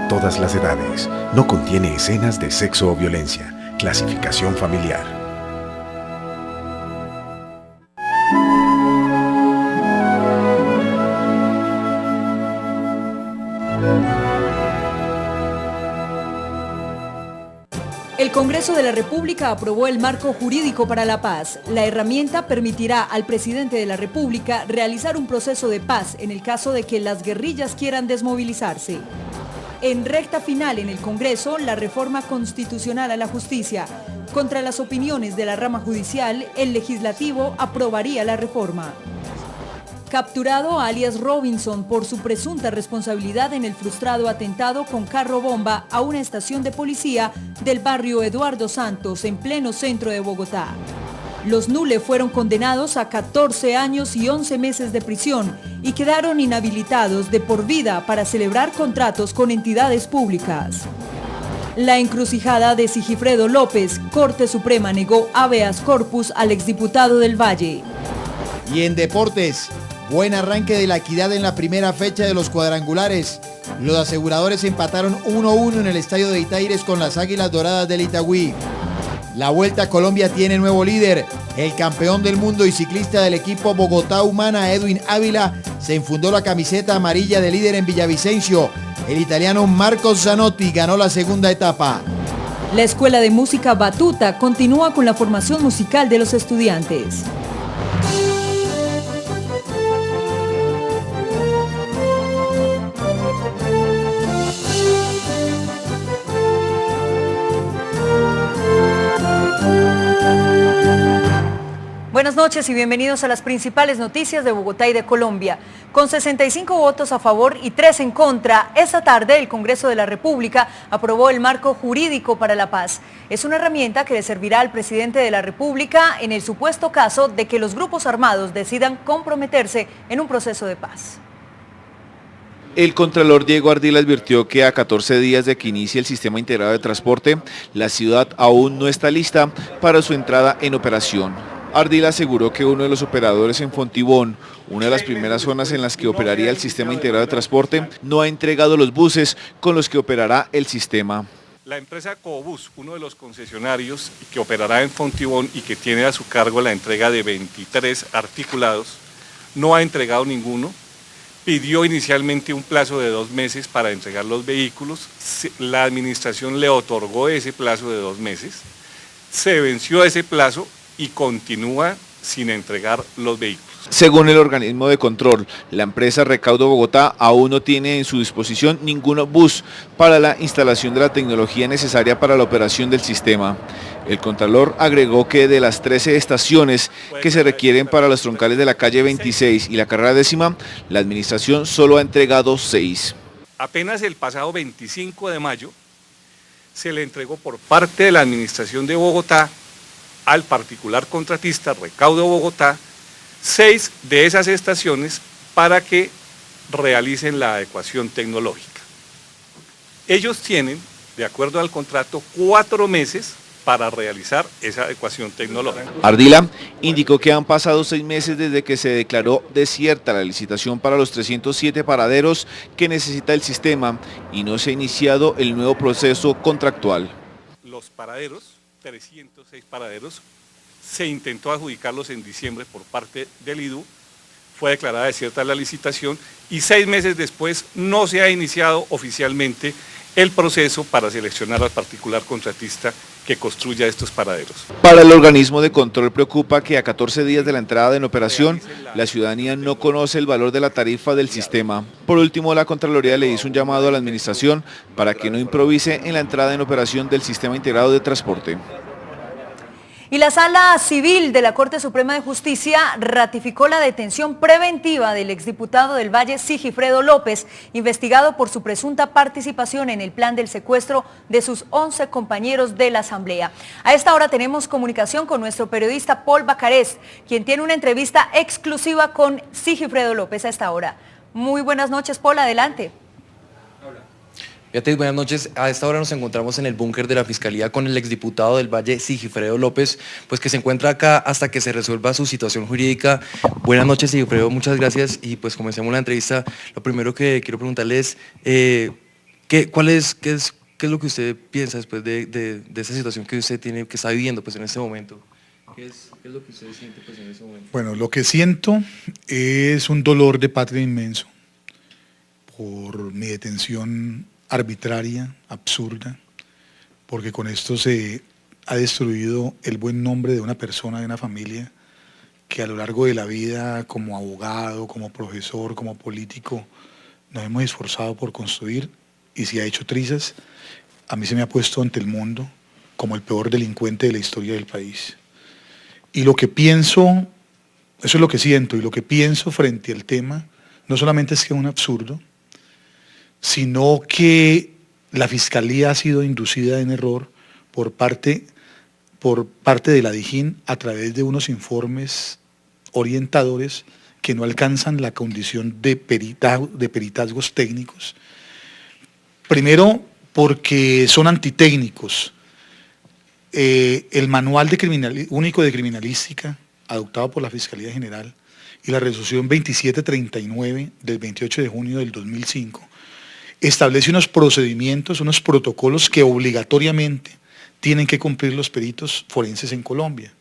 para todas las edades. No contiene escenas de sexo o violencia. Clasificación familiar. El Congreso de la República aprobó el Marco Jurídico para la Paz. La herramienta permitirá al presidente de la República realizar un proceso de paz en el caso de que las guerrillas quieran desmovilizarse. En recta final en el Congreso, la reforma constitucional a la justicia. Contra las opiniones de la rama judicial, el legislativo aprobaría la reforma. Capturado alias Robinson por su presunta responsabilidad en el frustrado atentado con carro bomba a una estación de policía del barrio Eduardo Santos, en pleno centro de Bogotá. Los Nule fueron condenados a 14 años y 11 meses de prisión y quedaron inhabilitados de por vida para celebrar contratos con entidades públicas. La encrucijada de Sigifredo López, Corte Suprema negó habeas corpus al exdiputado del Valle. Y en deportes, buen arranque de la Equidad en la primera fecha de los cuadrangulares. Los aseguradores empataron 1-1 en el estadio de Itaires con las Águilas Doradas del Itagüí. La Vuelta a Colombia tiene nuevo líder. El campeón del mundo y ciclista del equipo Bogotá Humana, Edwin Ávila, se enfundó la camiseta amarilla de líder en Villavicencio. El italiano Marcos Zanotti ganó la segunda etapa. La Escuela de Música Batuta continúa con la formación musical de los estudiantes. Buenas noches y bienvenidos a las principales noticias de Bogotá y de Colombia. Con 65 votos a favor y 3 en contra, esta tarde el Congreso de la República aprobó el Marco Jurídico para la Paz. Es una herramienta que le servirá al presidente de la República en el supuesto caso de que los grupos armados decidan comprometerse en un proceso de paz. El contralor Diego Ardila advirtió que a 14 días de que inicie el sistema integrado de transporte, la ciudad aún no está lista para su entrada en operación. Ardila aseguró que uno de los operadores en Fontibón, una de las primeras zonas en las que operaría el sistema integrado de transporte, no ha entregado los buses con los que operará el sistema. La empresa Cobus, uno de los concesionarios que operará en Fontibón y que tiene a su cargo la entrega de 23 articulados, no ha entregado ninguno. Pidió inicialmente un plazo de 2 meses para entregar los vehículos. La administración le otorgó ese plazo de 2 meses. Se venció ese plazo y continúa sin entregar los vehículos. Según el organismo de control, la empresa Recaudo Bogotá aún no tiene en su disposición ningún bus para la instalación de la tecnología necesaria para la operación del sistema. El contralor agregó que de las 13 estaciones que se requieren para los troncales de la calle 26 y la carrera 10ª, la administración solo ha entregado 6. Apenas el pasado 25 de mayo se le entregó por parte de la administración de Bogotá al particular contratista Recaudo Bogotá 6 de esas estaciones para que realicen la adecuación tecnológica. Ellos tienen, de acuerdo al contrato, 4 meses para realizar esa adecuación tecnológica. Ardila indicó que han pasado 6 meses desde que se declaró desierta la licitación para los 307 paraderos que necesita el sistema y no se ha iniciado el nuevo proceso contractual. Los paraderos, 306 paraderos, se intentó adjudicarlos en diciembre por parte del IDU, fue declarada desierta la licitación y 6 meses después no se ha iniciado oficialmente el proceso para seleccionar al particular contratista que construya estos paraderos. Para el organismo de control preocupa que a 14 días de la entrada en operación, la ciudadanía no conoce el valor de la tarifa del sistema. Por último, la Contraloría le hizo un llamado a la administración para que no improvise en la entrada en operación del sistema integrado de transporte. Y la Sala Civil de la Corte Suprema de Justicia ratificó la detención preventiva del exdiputado del Valle, Sigifredo López, investigado por su presunta participación en el plan del secuestro de sus 11 compañeros de la Asamblea. A esta hora tenemos comunicación con nuestro periodista Paul Bacarés, quien tiene una entrevista exclusiva con Sigifredo López a esta hora. Muy buenas noches, Paul, adelante. Beatriz, buenas noches. A esta hora nos encontramos en el búnker de la Fiscalía con el exdiputado del Valle, Sigifredo López, pues que se encuentra acá hasta que se resuelva su situación jurídica. Buenas noches, Sigifredo, muchas gracias y pues comencemos la entrevista. Lo primero que quiero preguntarle es, ¿Qué es lo que usted piensa después de esa situación que usted tiene, que está viviendo pues, en este momento? ¿Qué es lo que usted siente pues, en ese momento? Bueno, lo que siento es un dolor de patria inmenso por mi detención arbitraria, absurda, porque con esto se ha destruido el buen nombre de una persona, de una familia, que a lo largo de la vida, como abogado, como profesor, como político, nos hemos esforzado por construir, y si ha hecho trizas, a mí se me ha puesto ante el mundo como el peor delincuente de la historia del país. Y lo que pienso, eso es lo que siento, y lo que pienso frente al tema, no solamente es que es un absurdo, sino que la Fiscalía ha sido inducida en error por parte de la Dijín a través de unos informes orientadores que no alcanzan la condición de peritazgos técnicos. Primero, porque son antitécnicos. El manual único de criminalística adoptado por la Fiscalía General y la resolución 2739 del 28 de junio del 2005 establece unos procedimientos, unos protocolos que obligatoriamente tienen que cumplir los peritos forenses en Colombia.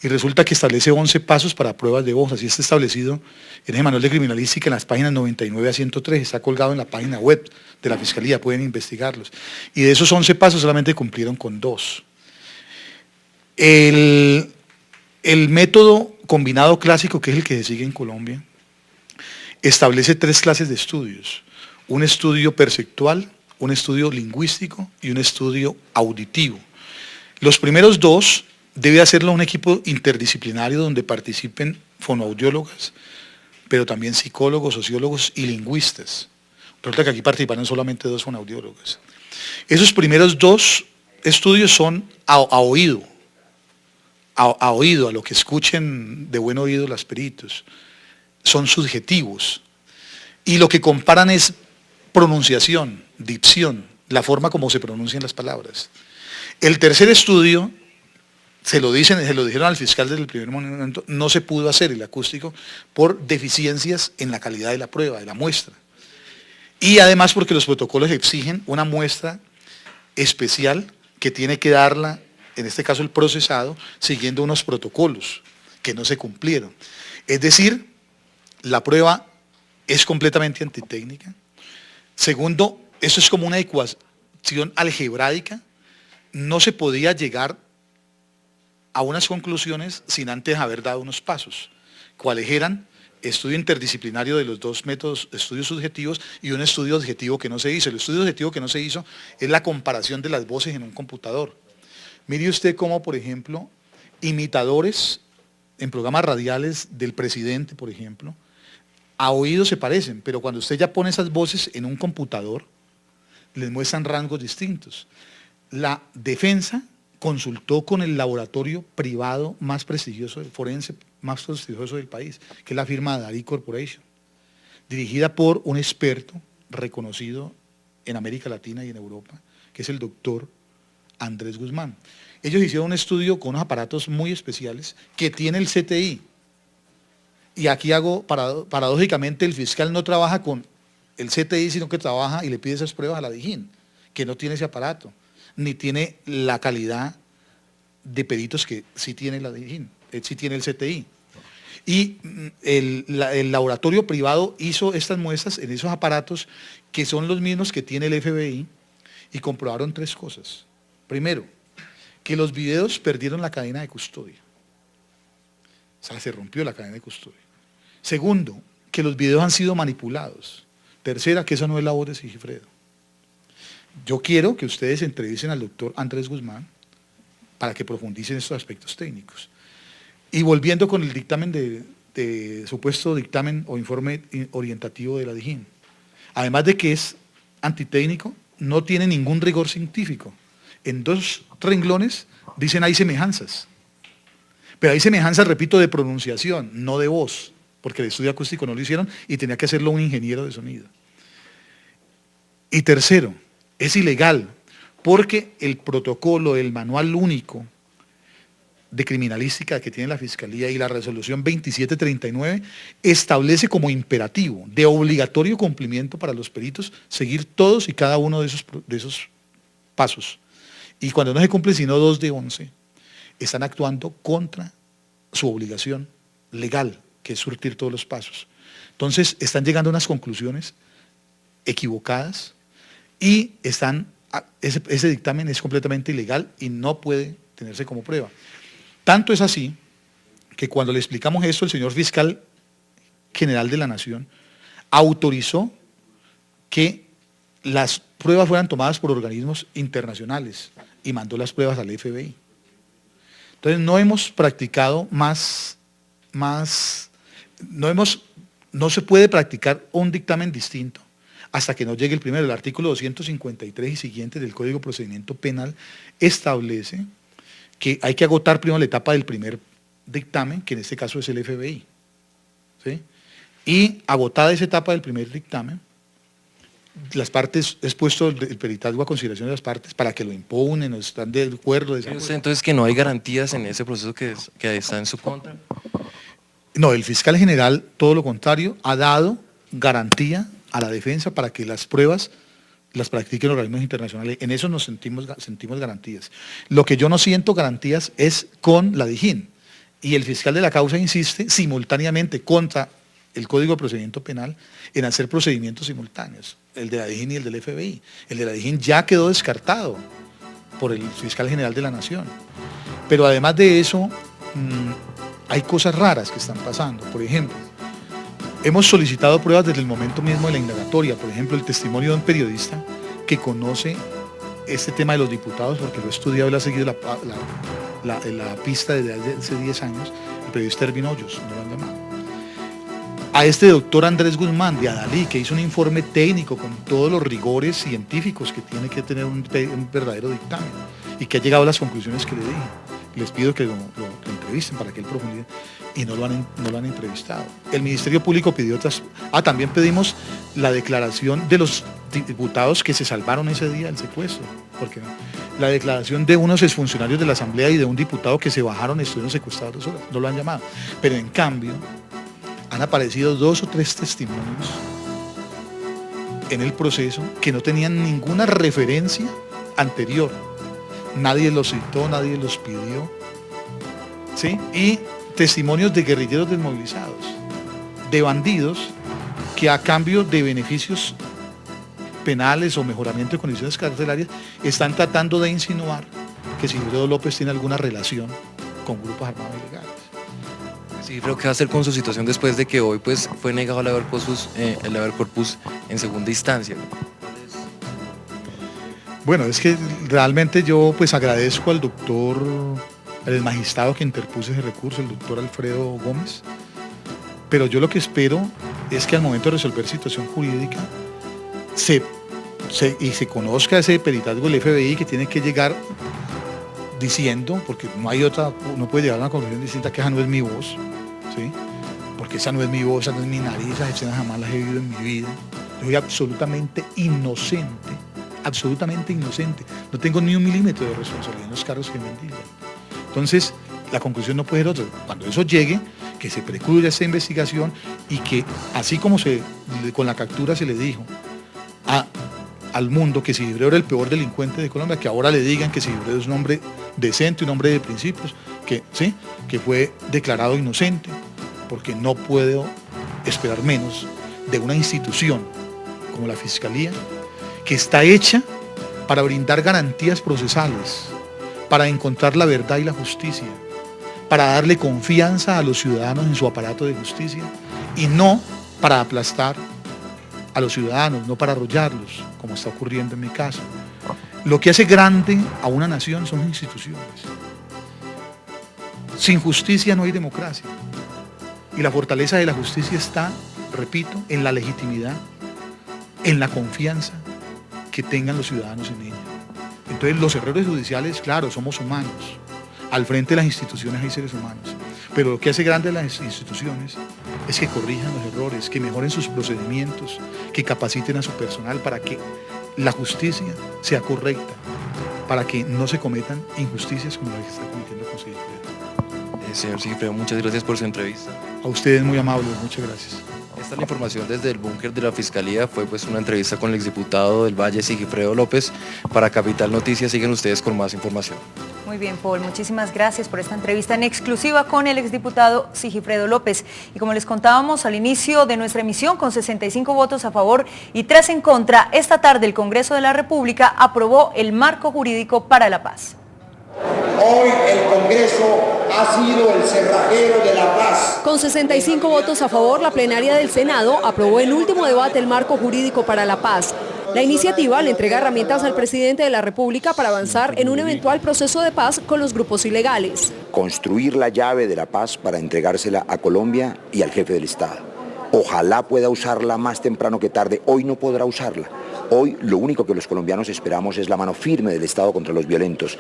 Y resulta que establece 11 pasos para pruebas de voz, así está establecido en el manual de criminalística en las páginas 99 a 103, está colgado en la página web de la Fiscalía, pueden investigarlos. Y de esos 11 pasos solamente cumplieron con 2. El método combinado clásico, que es el que se sigue en Colombia, establece 3 clases de estudios: un estudio perceptual, un estudio lingüístico y un estudio auditivo. Los primeros 2 debe hacerlo un equipo interdisciplinario donde participen fonoaudiólogas, pero también psicólogos, sociólogos y lingüistas. Resulta que aquí participaron solamente 2 fonoaudiólogas. Esos primeros 2 estudios son a oído, a lo que escuchen de buen oído los peritos. Son subjetivos. Y lo que comparan es pronunciación, dicción, la forma como se pronuncian las palabras. El tercer estudio, se lo dijeron al fiscal desde el primer momento, no se pudo hacer el acústico por deficiencias en la calidad de la prueba, de la muestra. Y además porque los protocolos exigen una muestra especial que tiene que darla, en este caso el procesado, siguiendo unos protocolos que no se cumplieron. Es decir, la prueba es completamente antitécnica. Segundo, eso es como una ecuación algebraica. No se podía llegar a unas conclusiones sin antes haber dado unos pasos, cuáles eran estudio interdisciplinario de los 2 métodos, estudios subjetivos y un estudio objetivo que no se hizo. El estudio objetivo que no se hizo es la comparación de las voces en un computador. Mire usted cómo, por ejemplo, imitadores en programas radiales del presidente, por ejemplo, a oído se parecen, pero cuando usted ya pone esas voces en un computador, les muestran rangos distintos. La defensa consultó con el laboratorio privado más prestigioso, forense más prestigioso del país, que es la firma Dari Corporation, dirigida por un experto reconocido en América Latina y en Europa, que es el doctor Andrés Guzmán. Ellos hicieron un estudio con unos aparatos muy especiales que tiene el CTI. Y aquí paradójicamente, el fiscal no trabaja con el CTI, sino que trabaja y le pide esas pruebas a la Dijín, que no tiene ese aparato, ni tiene la calidad de peritos que sí tiene la Dijín, sí tiene el CTI. Y el laboratorio privado hizo estas muestras en esos aparatos que son los mismos que tiene el FBI y comprobaron 3 cosas. Primero, que los videos perdieron la cadena de custodia. O sea, se rompió la cadena de custodia. Segundo, que los videos han sido manipulados. Tercera, que esa no es la voz de Sigifredo. Yo quiero que ustedes entrevisten al doctor Andrés Guzmán para que profundicen estos aspectos técnicos. Y volviendo con el dictamen de supuesto dictamen o informe orientativo de la Dijín. Además de que es antitécnico, no tiene ningún rigor científico. En 2 renglones dicen hay semejanzas. Pero hay semejanzas, repito, de pronunciación, no de voz, porque el estudio acústico no lo hicieron y tenía que hacerlo un ingeniero de sonido. Y tercero, es ilegal, porque el protocolo, el manual único de criminalística que tiene la Fiscalía y la resolución 2739 establece como imperativo de obligatorio cumplimiento para los peritos seguir todos y cada uno de esos pasos. Y cuando no se cumple sino 2 de 11, están actuando contra su obligación legal, que es surtir todos los pasos. Entonces están llegando a unas conclusiones equivocadas y ese dictamen es completamente ilegal y no puede tenerse como prueba. Tanto es así que cuando le explicamos esto, el señor fiscal general de la Nación autorizó que las pruebas fueran tomadas por organismos internacionales y mandó las pruebas al FBI. Entonces no hemos practicado no se puede practicar un dictamen distinto hasta que no llegue el primero. El artículo 253 y siguiente del Código de Procedimiento Penal establece que hay que agotar primero la etapa del primer dictamen, que en este caso es el FBI. ¿Sí? Y agotada esa etapa del primer dictamen, las partes, es puesto el peritazgo a consideración de las partes para que lo impugnen o están de acuerdo. Entonces, que no hay garantías en ese proceso que está en su contra. No, el fiscal general, todo lo contrario, ha dado garantía a la defensa para que las pruebas las practiquen organismos internacionales. En eso nos sentimos garantías. Lo que yo no siento garantías es con la DIJÍN. Y el fiscal de la causa insiste simultáneamente contra el Código de Procedimiento Penal en hacer procedimientos simultáneos, el de la DIJÍN y el del FBI. El de la DIJÍN ya quedó descartado por el fiscal general de la Nación. Pero además de eso, hay cosas raras que están pasando. Por ejemplo, hemos solicitado pruebas desde el momento mismo de la indagatoria. Por ejemplo, el testimonio de un periodista que conoce este tema de los diputados, porque lo ha estudiado y lo ha seguido la pista desde hace 10 años, el periodista Ervin Hoyos, no lo han llamado. A este doctor Andrés Guzmán de Adalí, que hizo un informe técnico con todos los rigores científicos que tiene que tener un verdadero dictamen y que ha llegado a las conclusiones que le dije. Les pido que lo entrevisten para que él profundice, y no lo han entrevistado. El Ministerio Público pidió también pedimos la declaración de los diputados que se salvaron ese día del secuestro, porque la declaración de unos exfuncionarios de la Asamblea y de un diputado que se bajaron y estuvieron secuestrados 2 horas, no lo han llamado. Pero en cambio, han aparecido 2 o 3 testimonios en el proceso que no tenían ninguna referencia anterior. Nadie los citó, nadie los pidió. ¿Sí? Y testimonios de guerrilleros desmovilizados, de bandidos que a cambio de beneficios penales o mejoramiento de condiciones carcelarias están tratando de insinuar que Sigifredo López tiene alguna relación con grupos armados ilegales. Sí, creo que va a hacer con su situación después de que hoy pues, fue negado el habeas corpus en segunda instancia. Bueno, es que realmente yo pues agradezco al doctor, al magistrado que interpuso ese recurso, el doctor Alfredo Gómez, pero yo lo que espero es que al momento de resolver situación jurídica se conozca ese peritazgo del FBI que tiene que llegar diciendo, porque no puede llegar a una conclusión distinta, que esa no es mi voz, ¿sí? Porque esa no es mi voz, esa no es mi nariz, esas escenas jamás las he vivido en mi vida. Yo soy absolutamente inocente, no tengo ni 1 milímetro de responsabilidad en los cargos que me endilgan. Entonces, la conclusión no puede ser otra. Cuando eso llegue, que se precluya esta investigación y que, así como con la captura se le dijo al mundo que Sigifredo era el peor delincuente de Colombia, que ahora le digan que Sigifredo es un hombre decente, un hombre de principios, que fue declarado inocente, porque no puedo esperar menos de una institución como la Fiscalía, que está hecha para brindar garantías procesales, para encontrar la verdad y la justicia, para darle confianza a los ciudadanos en su aparato de justicia y no para aplastar a los ciudadanos, no para arrollarlos, como está ocurriendo en mi caso. Lo que hace grande a una nación son instituciones. Sin justicia no hay democracia. Y la fortaleza de la justicia está, repito, en la legitimidad, en la confianza que tengan los ciudadanos en ella. Entonces los errores judiciales, claro, somos humanos. Al frente de las instituciones hay seres humanos. Pero lo que hace grande a las instituciones es que corrijan los errores, que mejoren sus procedimientos, que capaciten a su personal para que la justicia sea correcta, para que no se cometan injusticias como las que está cometiendo el Consejo Director. Señor Sigifredo, muchas gracias por su entrevista. A ustedes muy amables, muchas gracias. Esta es la información desde el búnker de la Fiscalía. Fue pues una entrevista con el exdiputado del Valle, Sigifredo López. Para Capital Noticias siguen ustedes con más información. Muy bien, Paul, muchísimas gracias por esta entrevista en exclusiva con el exdiputado Sigifredo López. Y como les contábamos al inicio de nuestra emisión, con 65 votos a favor y 3 en contra, esta tarde el Congreso de la República aprobó el marco jurídico para la paz. Hoy el Congreso ha sido el cerrajero de la paz. Con 65 votos a favor, la plenaria del Senado aprobó en último debate el marco jurídico para la paz. La iniciativa le entrega herramientas al presidente de la República para avanzar en un eventual proceso de paz con los grupos ilegales. Construir la llave de la paz para entregársela a Colombia y al jefe del Estado. Ojalá pueda usarla más temprano que tarde. Hoy no podrá usarla. Hoy lo único que los colombianos esperamos es la mano firme del Estado contra los violentos.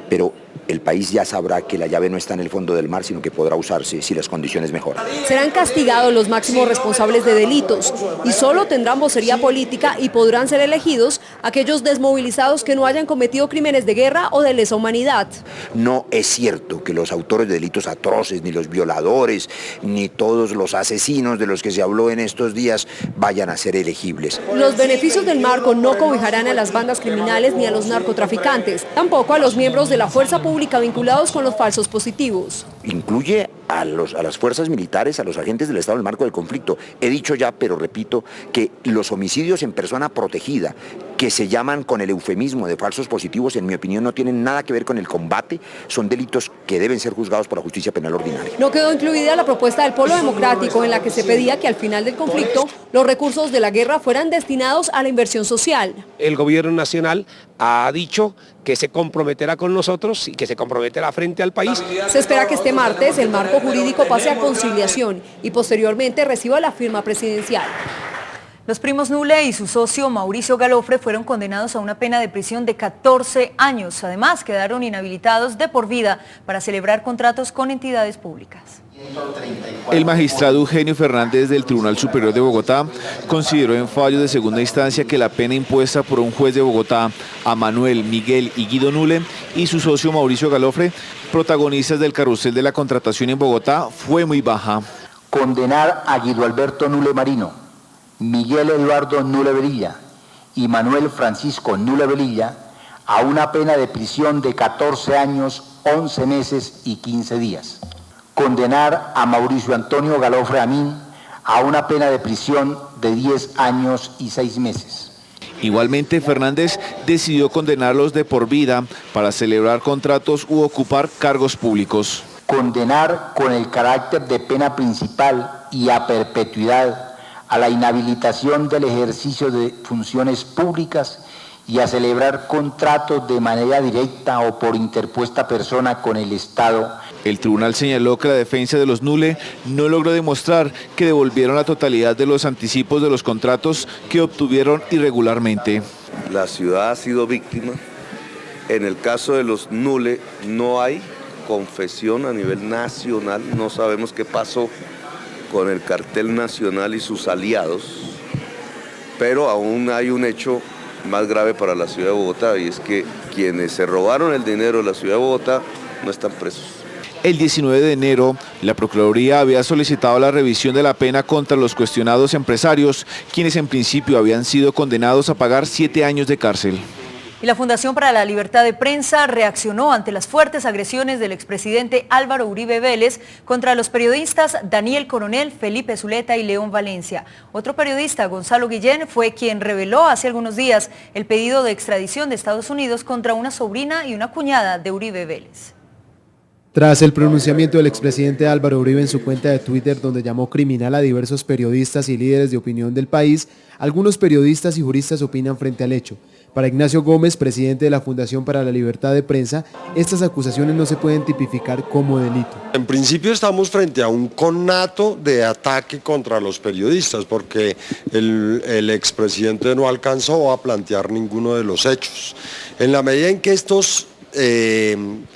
Pero el país ya sabrá que la llave no está en el fondo del mar, sino que podrá usarse si las condiciones mejoran. Serán castigados los máximos responsables de delitos y solo tendrán vocería política y podrán ser elegidos aquellos desmovilizados que no hayan cometido crímenes de guerra o de lesa humanidad. No es cierto que los autores de delitos atroces, ni los violadores, ni todos los asesinos de los que se habló en estos días vayan a ser elegibles. Los beneficios del marco no cobijarán a las bandas criminales ni a los narcotraficantes, tampoco a los miembros de la fuerza pública vinculados con los falsos positivos. Incluye a las fuerzas militares, a los agentes del Estado en el marco del conflicto. He dicho ya, pero repito, que los homicidios en persona protegida, que se llaman con el eufemismo de falsos positivos, en mi opinión no tienen nada que ver con el combate, son delitos que deben ser juzgados por la justicia penal ordinaria. No quedó incluida la propuesta del Polo Democrático en la que se pedía que al final del conflicto los recursos de la guerra fueran destinados a la inversión social. El gobierno nacional ha dicho que se comprometerá con nosotros y que se comprometerá frente al país. Se espera que este martes el marco jurídico pase a conciliación y posteriormente reciba la firma presidencial. Los primos Nule y su socio Mauricio Galofre fueron condenados a una pena de prisión de 14 años. Además, quedaron inhabilitados de por vida para celebrar contratos con entidades públicas. El magistrado Eugenio Fernández del Tribunal Superior de Bogotá consideró en fallo de segunda instancia que la pena impuesta por un juez de Bogotá a Manuel, Miguel y Guido Nule y su socio Mauricio Galofre, protagonistas del carrusel de la contratación en Bogotá, fue muy baja. Condenar a Guido Alberto Nule Marino, Miguel Eduardo Nule Velilla y Manuel Francisco Nule Velilla a una pena de prisión de 14 años, 11 meses y 15 días. Condenar a Mauricio Antonio Galofre Amin a una pena de prisión de 10 años y 6 meses. Igualmente, Fernández decidió condenarlos de por vida para celebrar contratos u ocupar cargos públicos. Condenar con el carácter de pena principal y a perpetuidad a la inhabilitación del ejercicio de funciones públicas y a celebrar contratos de manera directa o por interpuesta persona con el Estado. El tribunal señaló que la defensa de los Nule no logró demostrar que devolvieron la totalidad de los anticipos de los contratos que obtuvieron irregularmente. La ciudad ha sido víctima. En el caso de los Nule no hay confesión a nivel nacional, no sabemos qué pasó con el cartel nacional y sus aliados, pero aún hay un hecho más grave para la ciudad de Bogotá y es que quienes se robaron el dinero de la ciudad de Bogotá no están presos. El 19 de enero, la Procuraduría había solicitado la revisión de la pena contra los cuestionados empresarios, quienes en principio habían sido condenados a pagar 7 años de cárcel. Y la Fundación para la Libertad de Prensa reaccionó ante las fuertes agresiones del expresidente Álvaro Uribe Vélez contra los periodistas Daniel Coronel, Felipe Zuleta y León Valencia. Otro periodista, Gonzalo Guillén, fue quien reveló hace algunos días el pedido de extradición de Estados Unidos contra una sobrina y una cuñada de Uribe Vélez. Tras el pronunciamiento del expresidente Álvaro Uribe en su cuenta de Twitter, donde llamó criminal a diversos periodistas y líderes de opinión del país, algunos periodistas y juristas opinan frente al hecho. Para Ignacio Gómez, presidente de la Fundación para la Libertad de Prensa, estas acusaciones no se pueden tipificar como delito. En principio estamos frente a un conato de ataque contra los periodistas, porque el expresidente no alcanzó a plantear ninguno de los hechos. En la medida en que estos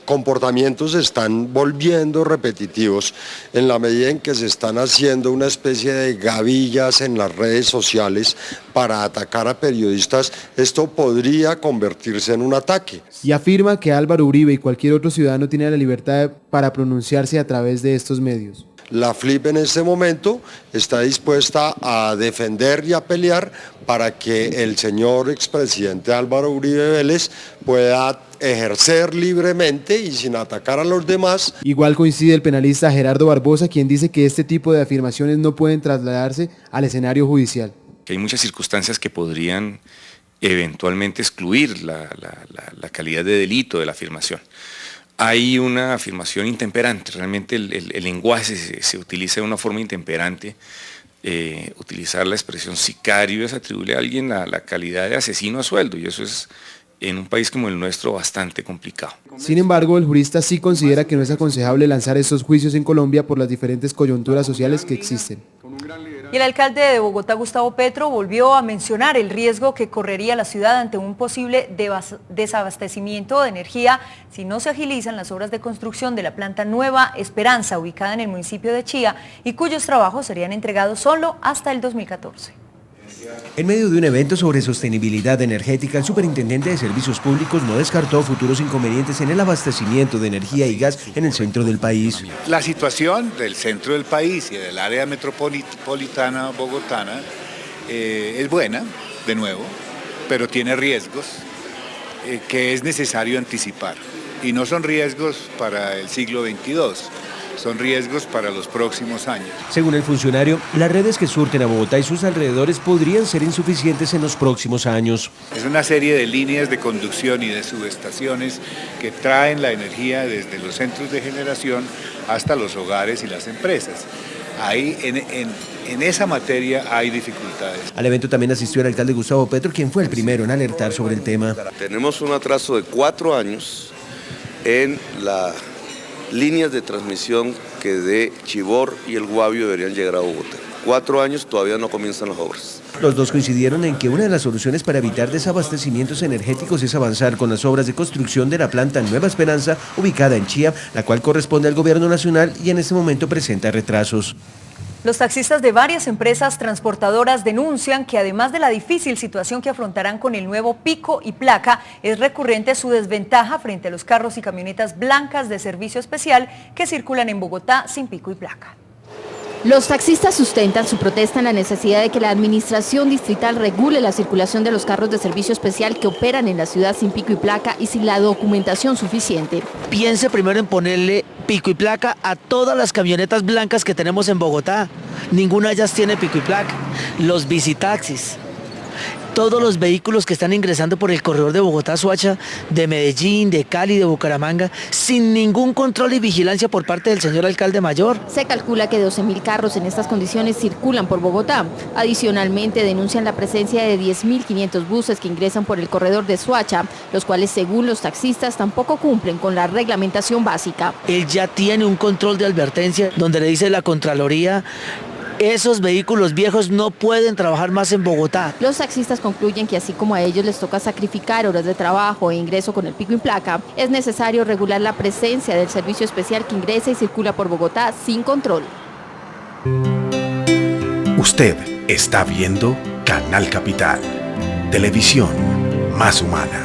comportamientos se están volviendo repetitivos en la medida en que se están haciendo una especie de gavillas en las redes sociales para atacar a periodistas. Esto podría convertirse en un ataque. Y afirma que Álvaro Uribe y cualquier otro ciudadano tiene la libertad para pronunciarse a través de estos medios. La FLIP en este momento está dispuesta a defender y a pelear para que el señor expresidente Álvaro Uribe Vélez pueda ejercer libremente y sin atacar a los demás. Igual coincide el penalista Gerardo Barbosa, quien dice que este tipo de afirmaciones no pueden trasladarse al escenario judicial. Que hay muchas circunstancias que podrían eventualmente excluir la calidad de delito de la afirmación. Hay una afirmación intemperante, realmente el lenguaje se utiliza de una forma intemperante. Utilizar la expresión sicario es atribuirle a alguien la calidad de asesino a sueldo, y eso es en un país como el nuestro bastante complicado. Sin embargo, el jurista sí considera que no es aconsejable lanzar estos juicios en Colombia por las diferentes coyunturas sociales que existen. Y el alcalde de Bogotá, Gustavo Petro, volvió a mencionar el riesgo que correría la ciudad ante un posible desabastecimiento de energía si no se agilizan las obras de construcción de la planta Nueva Esperanza, ubicada en el municipio de Chía, y cuyos trabajos serían entregados solo hasta el 2014. En medio de un evento sobre sostenibilidad energética, el superintendente de Servicios Públicos no descartó futuros inconvenientes en el abastecimiento de energía y gas en el centro del país. La situación del centro del país y del área metropolitana bogotana es buena, de nuevo, pero tiene riesgos que es necesario anticipar. Y no son riesgos para el siglo XXII. Son riesgos para los próximos años. Según el funcionario, las redes que surten a Bogotá y sus alrededores podrían ser insuficientes en los próximos años. Es una serie de líneas de conducción y de subestaciones que traen la energía desde los centros de generación hasta los hogares y las empresas. Ahí, en esa materia hay dificultades. Al evento también asistió el alcalde Gustavo Petro, quien fue el primero en alertar sobre el tema. Tenemos un atraso de 4 años en las líneas de transmisión que de Chivor y el Guavio deberían llegar a Bogotá. 4 años, todavía no comienzan las obras. Los dos coincidieron en que una de las soluciones para evitar desabastecimientos energéticos es avanzar con las obras de construcción de la planta Nueva Esperanza, ubicada en Chía, la cual corresponde al gobierno nacional y en este momento presenta retrasos. Los taxistas de varias empresas transportadoras denuncian que además de la difícil situación que afrontarán con el nuevo pico y placa, es recurrente su desventaja frente a los carros y camionetas blancas de servicio especial que circulan en Bogotá sin pico y placa. Los taxistas sustentan su protesta en la necesidad de que la administración distrital regule la circulación de los carros de servicio especial que operan en la ciudad sin pico y placa y sin la documentación suficiente. Piense primero en ponerle pico y placa a todas las camionetas blancas que tenemos en Bogotá. Ninguna de ellas tiene pico y placa. Los bicitaxis. Todos los vehículos que están ingresando por el corredor de Bogotá-Soacha, de Medellín, de Cali, de Bucaramanga, sin ningún control y vigilancia por parte del señor alcalde mayor. Se calcula que 12.000 carros en estas condiciones circulan por Bogotá. Adicionalmente, denuncian la presencia de 10.500 buses que ingresan por el corredor de Soacha, los cuales, según los taxistas, tampoco cumplen con la reglamentación básica. Él ya tiene un control de advertencia donde le dice la Contraloría: esos vehículos viejos no pueden trabajar más en Bogotá. Los taxistas concluyen que así como a ellos les toca sacrificar horas de trabajo e ingreso con el pico y placa, es necesario regular la presencia del servicio especial que ingresa y circula por Bogotá sin control. Usted está viendo Canal Capital, televisión más humana.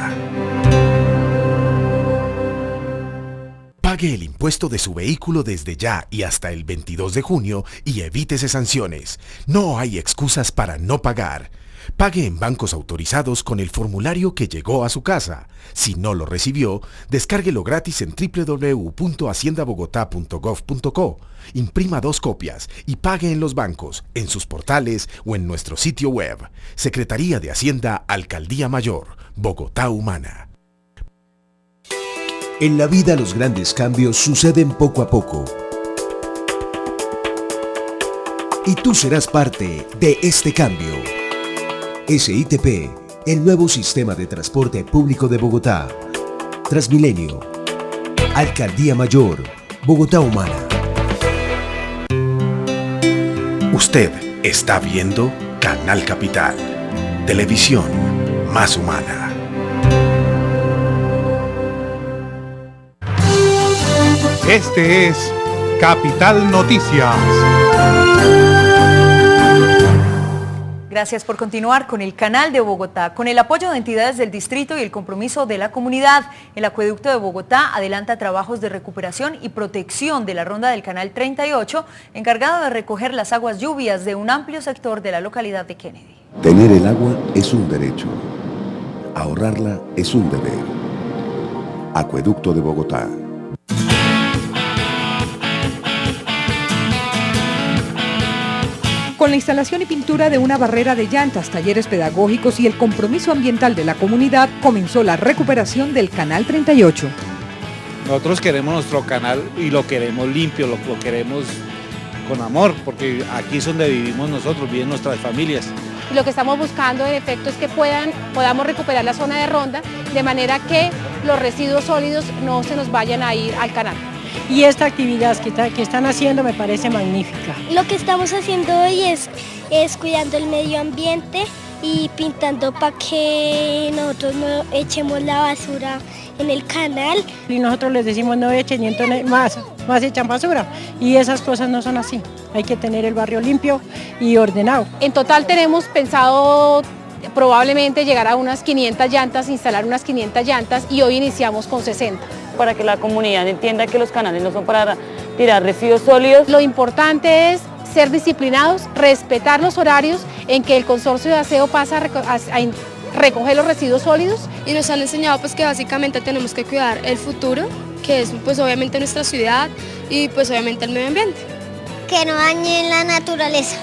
Pague el impuesto de su vehículo desde ya y hasta el 22 de junio y evítese sanciones. No hay excusas para no pagar. Pague en bancos autorizados con el formulario que llegó a su casa. Si no lo recibió, descárguelo gratis en www.haciendabogotá.gov.co. Imprima 2 copias y pague en los bancos, en sus portales o en nuestro sitio web. Secretaría de Hacienda, Alcaldía Mayor, Bogotá Humana. En la vida los grandes cambios suceden poco a poco. Y tú serás parte de este cambio. SITP, el nuevo sistema de transporte público de Bogotá. Transmilenio. Alcaldía Mayor, Bogotá Humana. Usted está viendo Canal Capital, televisión más humana. Este es Capital Noticias. Gracias por continuar con el Canal de Bogotá. Con el apoyo de entidades del distrito y el compromiso de la comunidad, el Acueducto de Bogotá adelanta trabajos de recuperación y protección de la ronda del Canal 38, encargado de recoger las aguas lluvias de un amplio sector de la localidad de Kennedy. Tener el agua es un derecho. Ahorrarla es un deber. Acueducto de Bogotá. Con la instalación y pintura de una barrera de llantas, talleres pedagógicos y el compromiso ambiental de la comunidad, comenzó la recuperación del Canal 38. Nosotros queremos nuestro canal y lo queremos limpio, lo queremos con amor, porque aquí es donde vivimos nosotros, viven nuestras familias. Lo que estamos buscando en efecto es que podamos recuperar la zona de ronda, de manera que los residuos sólidos no se nos vayan a ir al canal. Y esta actividad que están haciendo me parece magnífica. Lo que estamos haciendo hoy es cuidando el medio ambiente y pintando para que nosotros no echemos la basura en el canal. Y nosotros les decimos no echen y entonces más echan basura. Y esas cosas no son así. Hay que tener el barrio limpio y ordenado. En total tenemos pensado probablemente llegar a unas 500 llantas, instalar unas 500 llantas y hoy iniciamos con 60. Para que la comunidad entienda que los canales no son para tirar residuos sólidos. Lo importante es ser disciplinados, respetar los horarios en que el consorcio de aseo pasa a recoger los residuos sólidos. Y nos han enseñado pues que básicamente tenemos que cuidar el futuro, que es pues obviamente nuestra ciudad y pues obviamente el medio ambiente. Que no dañen la naturaleza.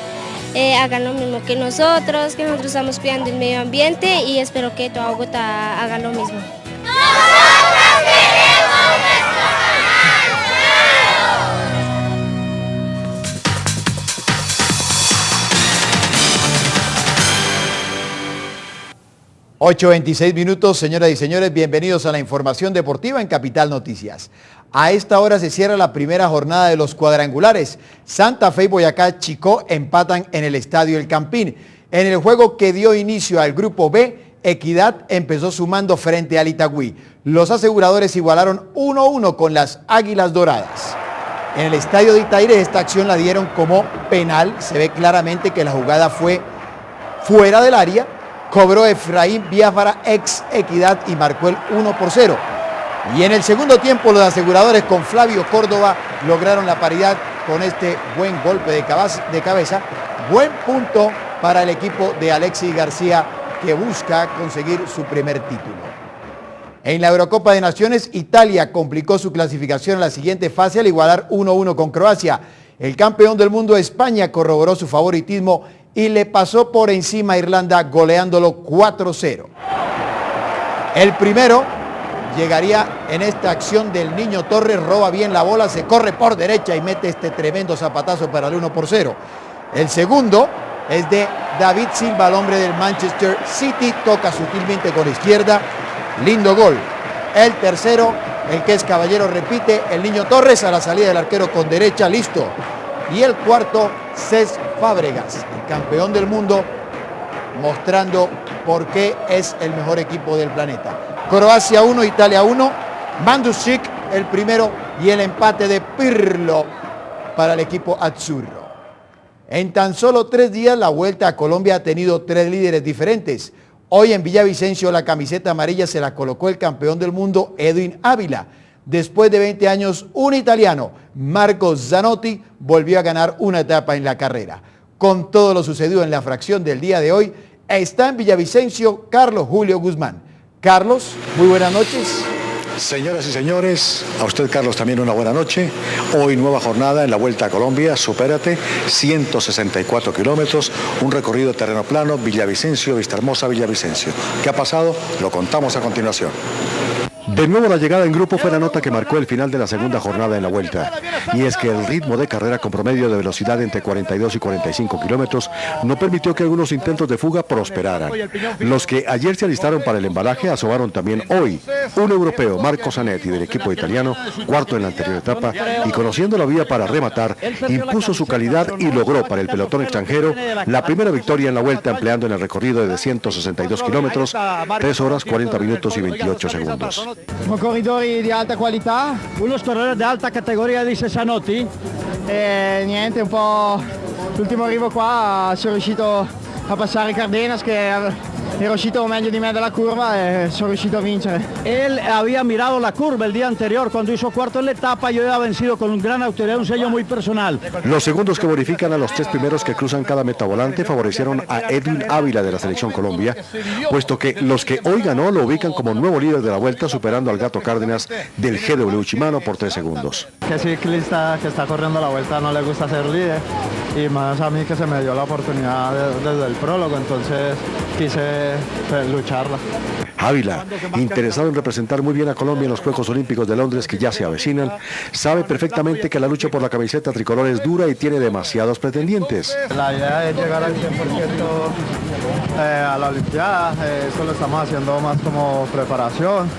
Hagan lo mismo que nosotros estamos cuidando el medio ambiente y espero que toda Bogotá haga lo mismo. 8:26 minutos, señoras y señores, bienvenidos a la información deportiva en Capital Noticias. A esta hora se cierra la primera jornada de los cuadrangulares. Santa Fe y Boyacá Chicó empatan en el Estadio El Campín. En el juego que dio inicio al Grupo B, Equidad empezó sumando frente al Itagüí. Los aseguradores igualaron 1-1 con las Águilas Doradas. En el Estadio de Itaire esta acción la dieron como penal. Se ve claramente que la jugada fue fuera del área. Cobró Efraín Biafara, ex Equidad, y marcó el 1-0. Y en el segundo tiempo los aseguradores con Flavio Córdoba lograron la paridad con este buen golpe de cabeza. Buen punto para el equipo de Alexis García, que busca conseguir su primer título. En la Eurocopa de Naciones, Italia complicó su clasificación a la siguiente fase al igualar 1-1 con Croacia. El campeón del mundo, España, corroboró su favoritismo y le pasó por encima a Irlanda goleándolo 4-0. El primero llegaría en esta acción del Niño Torres, roba bien la bola, se corre por derecha y mete este tremendo zapatazo para el 1-0. El segundo es de David Silva, el hombre del Manchester City, toca sutilmente con la izquierda, lindo gol. El tercero, el que es caballero, repite, el Niño Torres a la salida del arquero con derecha, listo. Y el cuarto, Cesc Fábregas, el campeón del mundo, mostrando por qué es el mejor equipo del planeta. Croacia 1, Italia 1, Mandzukic el primero y el empate de Pirlo para el equipo azzurro. En tan solo 3 días la Vuelta a Colombia ha tenido 3 líderes diferentes. Hoy en Villavicencio la camiseta amarilla se la colocó el campeón del mundo Edwin Ávila. Después de 20 años, un italiano, Marco Zanotti, volvió a ganar una etapa en la carrera. Con todo lo sucedido en la fracción del día de hoy, está en Villavicencio Carlos Julio Guzmán. Carlos, muy buenas noches. Señoras y señores, a usted Carlos también una buena noche. Hoy nueva jornada en la Vuelta a Colombia, supérate, 164 kilómetros, un recorrido terreno plano, Villavicencio, Vistahermosa, Villavicencio. ¿Qué ha pasado? Lo contamos a continuación. De nuevo la llegada en grupo fue la nota que marcó el final de la segunda jornada en la Vuelta. Y es que el ritmo de carrera con promedio de velocidad entre 42 y 45 kilómetros no permitió que algunos intentos de fuga prosperaran. Los que ayer se alistaron para el embalaje asomaron también hoy. Un europeo, Marco Zanetti, del equipo italiano, cuarto en la anterior etapa, y conociendo la vía para rematar, impuso su calidad y logró para el pelotón extranjero la primera victoria en la Vuelta, empleando en el recorrido de 162 kilómetros 3 horas 40 minutos y 28 segundos. Sono corridori di alta qualità. Unos corredores de alta categoria, dice Zanotti. E niente, un po' l'ultimo arrivo qua sono riuscito a passare Cardenas che era uscito meglio di me dalla curva e sono riuscito a vincere. Él había mirado la curva el día anterior cuando hizo cuarto en la etapa y hoy ha vencido con un gran autoridad, un sello muy personal. Los segundos que bonifican a los 3 primeros que cruzan cada metavolante favorecieron a Edwin Ávila de la Selección Colombia, puesto que los que hoy ganó lo ubican como nuevo líder de la vuelta, superando al Gato Cárdenas del GW Shimano por 3 segundos. Que ciclista que está corriendo la vuelta no le gusta ser líder y más a mí que se me dio la oportunidad desde el prólogo, entonces quise lucharla. Ávila, interesado en representar muy bien a Colombia en los Juegos Olímpicos de Londres que ya se avecinan, sabe perfectamente que la lucha por la camiseta tricolor es dura y tiene demasiados pretendientes. La idea es llegar al 100% a la Olimpiada, eso lo estamos haciendo más como preparación,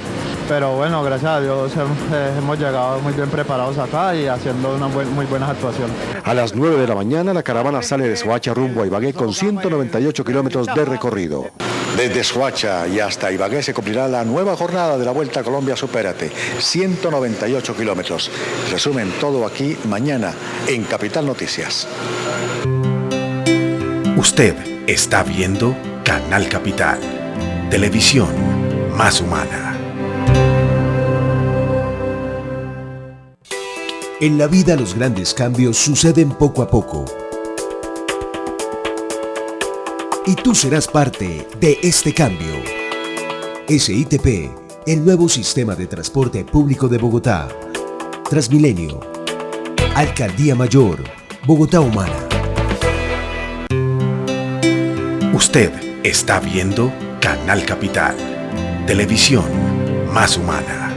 pero bueno, gracias a Dios hemos llegado muy bien preparados acá y haciendo muy buenas actuaciones. A las 9 de la mañana la caravana sale de Soacha rumbo a Ibagué con 198 kilómetros de recorrido. Desde Soacha y hasta Ibagué se cumplirá la nueva jornada de la Vuelta a Colombia Supérate, 198 kilómetros. Resumen todo aquí mañana en Capital Noticias. Usted está viendo Canal Capital, televisión más humana. En la vida los grandes cambios suceden poco a poco. Y tú serás parte de este cambio. SITP, el nuevo sistema de transporte público de Bogotá. Transmilenio. Alcaldía Mayor, Bogotá Humana. Usted está viendo Canal Capital, televisión más humana.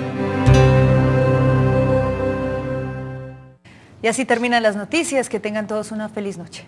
Y así terminan las noticias. Que tengan todos una feliz noche.